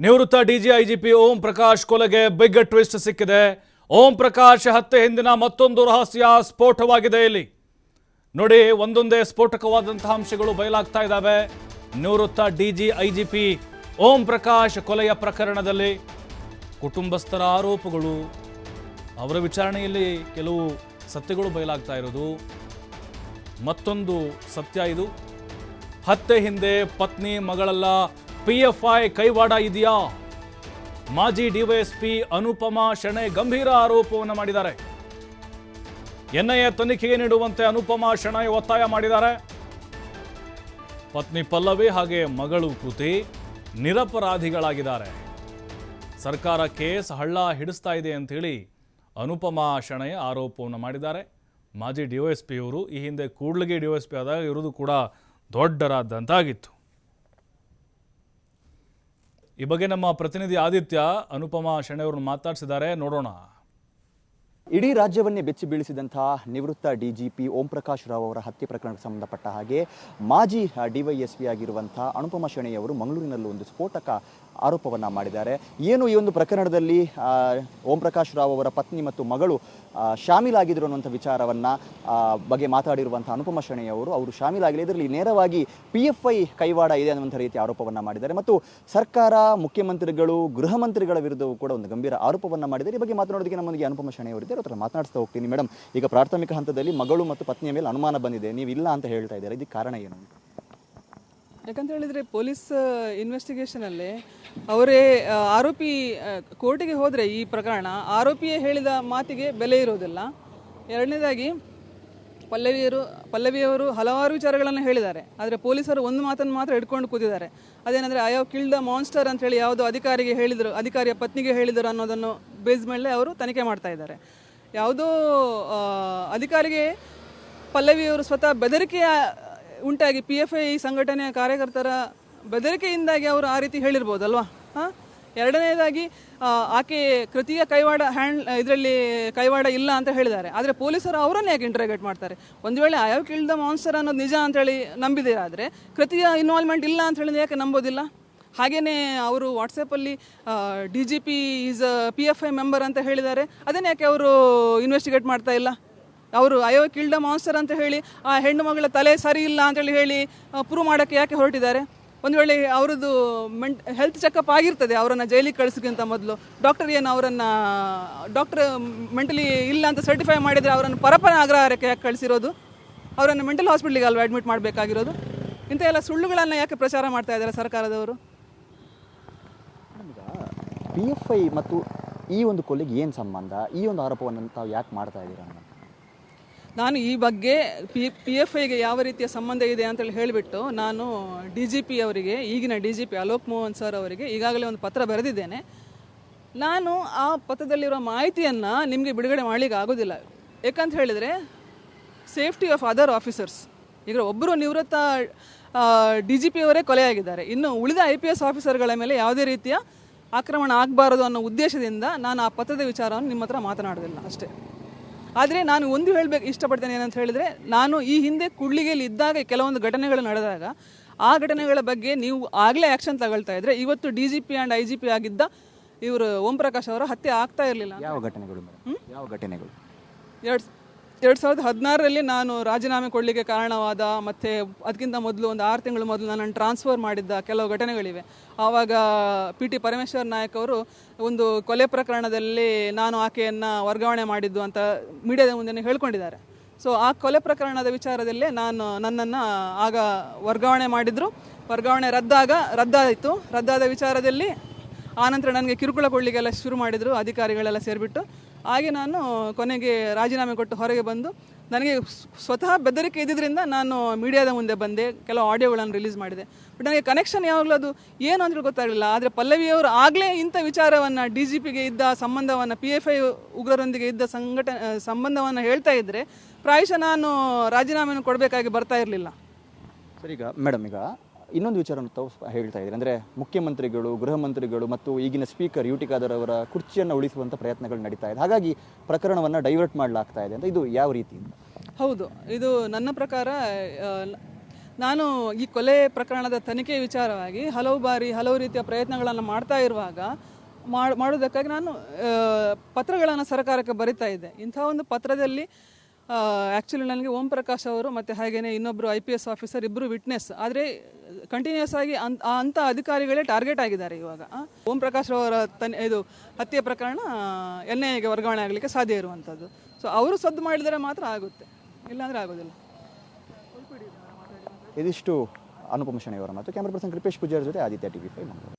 ನಿವೃತ್ತ ಡಿಜಿಐಜಿಪಿ ಓಂ ಪ್ರಕಾಶ್ ಕೊಲೆಗೆ big twist ಸಿಕ್ಕಿದೆ. ಓಂ ಪ್ರಕಾಶ್ ಹತ್ಯೆ ಹಿಂದಿನ ಮತ್ತೊಂದು ರಹಸ್ಯ ಸ್ಫೋಟವಾಗಿದೆ. ಇಲ್ಲಿ ನೋಡಿ, ಒಂದೊಂದೇ ಸ್ಫೋಟಕವಾದಂತಹ ಅಂಶಗಳು ಬಯಲಾಗ್ತಾ ಇದ್ದಾವೆ. ನಿವೃತ್ತ ಡಿಜಿಐಜಿಪಿ ಓಂ ಪ್ರಕಾಶ್ ಕೊಲೆಯ ಪ್ರಕರಣದಲ್ಲಿ ಕುಟುಂಬಸ್ಥರ ಆರೋಪಗಳು, ಅವರ ವಿಚಾರಣೆಯಲ್ಲಿ ಕೆಲವು ಸತ್ಯಗಳು ಬಯಲಾಗ್ತಾ ಇರೋದು. ಮತ್ತೊಂದು ಸತ್ಯ ಇದು. ಹತ್ಯೆ ಹಿಂದೆ ಪತ್ನಿ ಮಗಳೆಲ್ಲ PFI ಕೈವಾಡ ಇದೆಯಾ? ಮಾಜಿ ಡಿವೈಎಸ್ಪಿ ಅನುಪಮಾ ಶೆಣೈ ಗಂಭೀರ ಆರೋಪವನ್ನು ಮಾಡಿದ್ದಾರೆ. NIA ತನಿಖೆಗೆ ನೀಡುವಂತೆ ಅನುಪಮಾ ಶೆಣೈ ಒತ್ತಾಯ ಮಾಡಿದ್ದಾರೆ. ಪತ್ನಿ ಪಲ್ಲವಿ ಹಾಗೆ ಮಗಳು ಕೃತಿ ನಿರಪರಾಧಿಗಳಾಗಿದ್ದಾರೆ. ಸರ್ಕಾರ ಕೇಸ್ ಹಳ್ಳ ಹಿಡಿಸ್ತಾ ಇದೆ ಅಂತೇಳಿ ಅನುಪಮಾ ಶೆಣೈ ಆರೋಪವನ್ನು ಮಾಡಿದ್ದಾರೆ. ಮಾಜಿ ಡಿವೈಎಸ್ಪಿ ಅವರು ಈ ಹಿಂದೆ ಕೂಡ್ಲಿಗಿ ಡಿವೈಎಸ್ಪಿ ಆದಾಗ ಇರೋದು ಕೂಡ ದೊಡ್ಡರಾದಂತಾಗಿತ್ತು. ಈ ಬಗ್ಗೆ ನಮ್ಮ ಪ್ರತಿನಿಧಿ ಆದಿತ್ಯ ಅನುಪಮಾ ಶೆಣೈ ಅವರನ್ನು ಮಾತಾಡಿಸಿದ್ದಾರೆ, ನೋಡೋಣ. ಇಡೀ ರಾಜ್ಯವನ್ನೇ ಬೆಚ್ಚಿ ಬೀಳಿಸಿದಂತಹ ನಿವೃತ್ತ DGP ಓಂ ಪ್ರಕಾಶ್ ರಾವ್ ಅವರ ಹತ್ಯೆ ಪ್ರಕರಣಕ್ಕೆ ಸಂಬಂಧಪಟ್ಟ ಹಾಗೆ ಮಾಜಿ DYSP ಆಗಿರುವಂತಹ ಅನುಪಮಾ ಶೆಣೈ ಅವರು ಮಂಗಳೂರಿನಲ್ಲಿ ಒಂದು ಸ್ಫೋಟಕ ಆರೋಪವನ್ನು ಮಾಡಿದ್ದಾರೆ. ಏನು ಈ ಒಂದು ಪ್ರಕರಣದಲ್ಲಿ ಓಂ ಪ್ರಕಾಶ್ ರಾವ್ ಅವರ ಪತ್ನಿ ಮತ್ತು ಮಗಳು ಶಾಮೀಲಾಗಿದ್ರು ಅನ್ನುವಂಥ ವಿಚಾರವನ್ನು ಬಗ್ಗೆ ಮಾತಾಡಿರುವಂಥ ಅನುಪಮಾ ಶೆಣೈ ಅವರು ಶಾಮೀಲಾಗಿಲ್ಲ, ಇದರಲ್ಲಿ ನೇರವಾಗಿ PFI ಕೈವಾಡ ಇದೆ ಅನ್ನುವಂಥ ರೀತಿ ಆರೋಪವನ್ನು ಮಾಡಿದ್ದಾರೆ. ಮತ್ತು ಸರ್ಕಾರ, ಮುಖ್ಯಮಂತ್ರಿಗಳು, ಗೃಹ ಮಂತ್ರಿಗಳ ವಿರುದ್ಧವೂ ಕೂಡ ಒಂದು ಗಂಭೀರ ಆರೋಪವನ್ನು ಮಾಡಿದ್ದಾರೆ. ಈ ಬಗ್ಗೆ ಮಾತನಾಡೋದಕ್ಕೆ ನಮ್ಮೊಂದಿಗೆ ಅನುಪಮಾ ಶೆಣೈ ಅವರಿದ್ದಾರೆ, ಅವರ ಮಾತನಾಡಿಸ್ತಾ ಹೋಗ್ತೀನಿ. ಮೇಡಮ್, ಈಗ ಪ್ರಾಥಮಿಕ ಹಂತದಲ್ಲಿ ಮಗಳು ಮತ್ತು ಪತ್ನಿಯ ಮೇಲೆ ಅನುಮಾನ ಬಂದಿದೆ, ನೀವು ಇಲ್ಲ ಅಂತ ಹೇಳ್ತಾ ಇದ್ದಾರೆ, ಇದಕ್ಕೆ ಕಾರಣ ಏನು? ಯಾಕಂತ ಹೇಳಿದರೆ ಪೊಲೀಸ್ ಇನ್ವೆಸ್ಟಿಗೇಷನಲ್ಲಿ ಅವರೇ ಆರೋಪಿ ಕೋರ್ಟಿಗೆ ಹೋದರೆ ಈ ಪ್ರಕರಣ ಆರೋಪಿಯೇ ಹೇಳಿದ ಮಾತಿಗೆ ಬೆಲೆ ಇರೋದಿಲ್ಲ. ಎರಡನೇದಾಗಿ ಪಲ್ಲವಿಯವರು ಹಲವಾರು ವಿಚಾರಗಳನ್ನು ಹೇಳಿದ್ದಾರೆ, ಆದರೆ ಪೊಲೀಸರು ಒಂದು ಮಾತನ್ನು ಮಾತ್ರ ಹಿಡ್ಕೊಂಡು ಕೂತಿದ್ದಾರೆ. ಅದೇನೆಂದರೆ I have killed the monster ಅಂತ ಹೇಳಿ ಯಾವುದೋ ಅಧಿಕಾರಿಗೆ ಹೇಳಿದರು, ಅಧಿಕಾರಿಯ ಪತ್ನಿಗೆ ಹೇಳಿದರು ಅನ್ನೋದನ್ನು ಬೇಸ್ ಮೇಲೆ ಅವರು ತನಿಖೆ ಮಾಡ್ತಾ ಇದ್ದಾರೆ. ಯಾವುದೋ ಅಧಿಕಾರಿಗೆ ಪಲ್ಲವಿಯವರು ಸ್ವತಃ ಬೆದರಿಕೆಯ ಉಂಟಾಗಿ PFI ಸಂಘಟನೆಯ ಕಾರ್ಯಕರ್ತರ ಬೆದರಿಕೆಯಿಂದಾಗಿ ಅವರು ಆ ರೀತಿ ಹೇಳಿರ್ಬೋದಲ್ವಾ. ಎರಡನೇದಾಗಿ ಆಕೆ ಕೃತಿಯ ಕೈವಾಡ ಇದರಲ್ಲಿ ಕೈವಾಡ ಇಲ್ಲ ಅಂತ ಹೇಳಿದ್ದಾರೆ, ಆದರೆ ಪೊಲೀಸರು ಅವರನ್ನೇ ಯಾಕೆ ಇಂಟ್ರೋಗೇಟ್ ಮಾಡ್ತಾರೆ? ಒಂದು ವೇಳೆ I have killed the monster ಅನ್ನೋದು ನಿಜ ಅಂತೇಳಿ ನಂಬಿದೆ, ಆದರೆ ಕೃತಿಯ ಇನ್ವಾಲ್ವ್ಮೆಂಟ್ ಇಲ್ಲ ಅಂತ ಹೇಳಿದ್ರೆ ಯಾಕೆ ನಂಬೋದಿಲ್ಲ? ಹಾಗೆಯೇ ಅವರು ವಾಟ್ಸಪ್ಪಲ್ಲಿ DGP ಈಸ್ PFI ಮೆಂಬರ್ ಅಂತ ಹೇಳಿದ್ದಾರೆ, ಅದನ್ನೇ ಯಾಕೆ ಅವರು ಇನ್ವೆಸ್ಟಿಗೇಟ್ ಮಾಡ್ತಾ ಇಲ್ಲ? ಅವರು I have killed a monster ಅಂತ ಹೇಳಿ ಆ ಹೆಣ್ಣು ಮಗಳ ತಲೆ ಸರಿ ಇಲ್ಲ ಅಂತೇಳಿ ಹೇಳಿ ಪ್ರೂವ್ ಮಾಡೋಕ್ಕೆ ಯಾಕೆ ಹೊರಟಿದ್ದಾರೆ? ಒಂದು ವೇಳೆ ಅವರದ್ದು ಹೆಲ್ತ್ ಚೆಕಪ್ ಆಗಿರ್ತದೆ, ಅವರನ್ನು ಜೈಲಿಗೆ ಕಳಿಸೋಕ್ಕಿಂತ ಮೊದಲು ಡಾಕ್ಟರ್ ಏನು ಅವರನ್ನು ಮೆಂಟಲಿ ಇಲ್ಲ ಅಂತ ಸರ್ಟಿಫೈ ಮಾಡಿದರೆ ಅವರನ್ನು ಪರಪರ ಅಗ್ರಹಾರಕ್ಕೆ ಯಾಕೆ ಕಳಿಸಿರೋದು? ಅವರನ್ನು ಮೆಂಟಲ್ ಹಾಸ್ಪಿಟ್ಲಿಗೆ ಅಲ್ವಾ ಅಡ್ಮಿಟ್ ಮಾಡಬೇಕಾಗಿರೋದು? ಇಂಥ ಎಲ್ಲ ಸುಳ್ಳುಗಳನ್ನು ಯಾಕೆ ಪ್ರಚಾರ ಮಾಡ್ತಾ ಇದ್ದಾರೆ ಸರ್ಕಾರದವರು? PFI ಮತ್ತು ಈ ಒಂದು ಕೊಲೆಗೆ ಏನು ಸಂಬಂಧ? ಈ ಒಂದು ಆರೋಪವನ್ನು ತಾವು ಯಾಕೆ ಮಾಡ್ತಾ ಇದ್ದೀರಾ? ನಾನು ಈ ಬಗ್ಗೆ PFIಗೆ ಯಾವ ರೀತಿಯ ಸಂಬಂಧ ಇದೆ ಅಂತೇಳಿ ಹೇಳಿಬಿಟ್ಟು ನಾನು DGP ಅವರಿಗೆ, ಈಗಿನ DGP ಅಲೋಕ್ ಮೋಹನ್ ಸರ್ ಅವರಿಗೆ ಈಗಾಗಲೇ ಒಂದು ಪತ್ರ ಬರೆದಿದ್ದೇನೆ. ನಾನು ಆ ಪತ್ರದಲ್ಲಿರೋ ಮಾಹಿತಿಯನ್ನು ನಿಮಗೆ ಬಿಡುಗಡೆ ಮಾಡಲಿಕ್ಕೆ ಆಗೋದಿಲ್ಲ. ಯಾಕಂತ ಹೇಳಿದರೆ ಸೇಫ್ಟಿ ಆಫ್ ಅದರ್ ಆಫೀಸರ್ಸ್, ಈಗ ಒಬ್ಬರು ನಿವೃತ್ತ DGP ಅವರೇ ಕೊಲೆಯಾಗಿದ್ದಾರೆ, ಇನ್ನು ಉಳಿದ IPS ಆಫೀಸರ್ಗಳ ಮೇಲೆ ಯಾವುದೇ ರೀತಿಯ ಆಕ್ರಮಣ ಆಗಬಾರದು ಅನ್ನೋ ಉದ್ದೇಶದಿಂದ ನಾನು ಆ ಪತ್ರದ ವಿಚಾರವನ್ನು ನಿಮ್ಮ ಹತ್ರ ಮಾತನಾಡೋದಿಲ್ಲ ಅಷ್ಟೇ. ಆದರೆ ನಾನು ಒಂದು ಹೇಳಬೇಕು ಇಷ್ಟಪಡ್ತೇನೆ, ಏನಂತ ಹೇಳಿದರೆ, ನಾನು ಈ ಹಿಂದೆ ಕೂಡ್ಲಿಗೆಯಲ್ಲಿ ಇದ್ದಾಗ ಕೆಲವೊಂದು ಘಟನೆಗಳು ನಡೆದಾಗ ಆ ಘಟನೆಗಳ ಬಗ್ಗೆ ನೀವು ಆಗಲೇ ಆ್ಯಕ್ಷನ್ ತಗೊಳ್ತಾ ಇದ್ದರೆ ಇವತ್ತು DGP ಆ್ಯಂಡ್ IGP ಆಗಿದ್ದ ಇವರು ಓಂ ಪ್ರಕಾಶ್ ಅವರ ಹತ್ಯೆ ಆಗ್ತಾ ಇರಲಿಲ್ಲ. ಯಾವ ಘಟನೆಗಳು? ಯಾವ ಘಟನೆಗಳು? 2016ರಲ್ಲಿ ನಾನು ರಾಜೀನಾಮೆ ಕೊಡಲಿಕ್ಕೆ ಕಾರಣವಾದ, ಮತ್ತು ಅದಕ್ಕಿಂತ ಮೊದಲು ಒಂದು 6 ತಿಂಗಳು ಮೊದಲು ನನ್ನನ್ನು ಟ್ರಾನ್ಸ್ಫರ್ ಮಾಡಿದ್ದ ಕೆಲವು ಘಟನೆಗಳಿವೆ. ಆವಾಗ PT ಪರಮೇಶ್ವರ್ ನಾಯಕ್ ಅವರು ಒಂದು ಕೊಲೆ ಪ್ರಕರಣದಲ್ಲಿ ನಾನು ಆಕೆಯನ್ನು ವರ್ಗಾವಣೆ ಮಾಡಿದ್ದು ಅಂತ ಮೀಡಿಯಾದ ಮುಂದೆ ಹೇಳ್ಕೊಂಡಿದ್ದಾರೆ. ಸೊ ಆ ಕೊಲೆ ಪ್ರಕರಣದ ವಿಚಾರದಲ್ಲೇ ನನ್ನನ್ನು ಆಗ ವರ್ಗಾವಣೆ ಮಾಡಿದರು. ವರ್ಗಾವಣೆ ರದ್ದಾಯಿತು. ರದ್ದಾದ ವಿಚಾರದಲ್ಲಿ ಆನಂತರ ನನಗೆ ಕಿರುಕುಳ ಕೊಡಲಿಕ್ಕೆಲ್ಲ ಶುರು ಮಾಡಿದರು ಅಧಿಕಾರಿಗಳೆಲ್ಲ ಸೇರಿಬಿಟ್ಟು. ಹಾಗೆ ನಾನು ಕೊನೆಗೆ ರಾಜೀನಾಮೆ ಕೊಟ್ಟು ಹೊರಗೆ ಬಂದು, ನನಗೆ ಸ್ವತಃ ಬೆದರಿಕೆ ಇದ್ದಿದ್ದರಿಂದ ನಾನು ಮೀಡಿಯಾದ ಮುಂದೆ ಬಂದೆ, ಕೆಲವು ಆಡಿಯೋಗಳನ್ನು ರಿಲೀಸ್ ಮಾಡಿದೆ. ಬಟ್ ನನಗೆ ಕನೆಕ್ಷನ್ ಯಾವಾಗಲೂ ಅದು ಏನು ಅಂತೇಳಿ ಗೊತ್ತಾಗಲಿಲ್ಲ. ಆದರೆ ಪಲ್ಲವಿಯವರು ಆಗಲೇ ಇಂಥ ವಿಚಾರವನ್ನು DGPಗೆ ಇದ್ದ ಸಂಬಂಧವನ್ನು, PFI ಉಗ್ರರೊಂದಿಗೆ ಇದ್ದ ಸಂಬಂಧವನ್ನು ಹೇಳ್ತಾ ಇದ್ದರೆ ಪ್ರಾಯಶಃ ನಾನು ರಾಜೀನಾಮೆಯನ್ನು ಕೊಡಬೇಕಾಗಿ ಬರ್ತಾ ಇರಲಿಲ್ಲ. ಸರ್, ಈಗ ಮೇಡಮ್, ಈಗ ಇನ್ನೊಂದು ವಿಚಾರವನ್ನು ತಾವು ಹೇಳ್ತಾ ಇದ್ದೀರಿ, ಅಂದರೆ ಮುಖ್ಯಮಂತ್ರಿಗಳು, ಗೃಹ ಮಂತ್ರಿಗಳು ಮತ್ತು ಈಗಿನ ಸ್ಪೀಕರ್ UT ಖಾದರ್ ಅವರ ಕುರ್ಚಿಯನ್ನು ಉಳಿಸುವಂಥ ಪ್ರಯತ್ನಗಳು ನಡೀತಾ ಇದೆ, ಹಾಗಾಗಿ ಪ್ರಕರಣವನ್ನು ಡೈವರ್ಟ್ ಮಾಡಲಾಗ್ತಾ ಇದೆ ಅಂತ, ಇದು ಯಾವ ರೀತಿ? ಹೌದು, ಇದು ನನ್ನ ಪ್ರಕಾರ ನಾನು ಈ ಕೊಲೆ ಪ್ರಕರಣದ ತನಿಖೆ ವಿಚಾರವಾಗಿ ಹಲವು ಬಾರಿ ಹಲವು ರೀತಿಯ ಪ್ರಯತ್ನಗಳನ್ನು ಮಾಡ್ತಾ ಇರುವಾಗ ಮಾಡೋದಕ್ಕಾಗಿ ನಾನು ಪತ್ರಗಳನ್ನು ಸರ್ಕಾರಕ್ಕೆ ಬರಿತಾ ಇದ್ದೆ. ಇಂಥ ಒಂದು ಪತ್ರದಲ್ಲಿ ಆ್ಯಕ್ಚುಲಿ ನನಗೆ ಓಂ ಪ್ರಕಾಶ್ ಅವರು ಮತ್ತು ಹಾಗೆಯೇ ಇನ್ನೊಬ್ಬರು IPS ಆಫೀಸರ್ ಇಬ್ಬರು ವಿಟ್ನೆಸ್, ಆದರೆ ಕಂಟಿನ್ಯೂಸ್ ಆಗಿ ಅಂಥ ಅಧಿಕಾರಿಗಳೇ ಟಾರ್ಗೆಟ್ ಆಗಿದ್ದಾರೆ ಇವಾಗ. ಓಂ ಪ್ರಕಾಶ್ ಅವರ ಇದು ಹತ್ಯೆ ಪ್ರಕರಣ NIAಗೆ ವರ್ಗಾವಣೆ ಆಗಲಿಕ್ಕೆ ಸಾಧ್ಯ ಇರುವಂಥದ್ದು. ಸೊ ಅವರು ಸದ್ದು ಮಾಡಿದರೆ ಮಾತ್ರ ಆಗುತ್ತೆ, ಇಲ್ಲಾಂದರೆ ಆಗೋದಿಲ್ಲ. ಇದಿಷ್ಟು ಅನುಪಮ ಶೆಣೈ ಅವರ ಮತ್ತು ಕ್ಯಾಮರಾ ಪರ್ಸನ್ ಕೃಪೇಶ್ ಪೂಜಾರಿ ಜೊತೆ ಆದಿತ್ಯ TV5 ಮಂಗಳೂರು.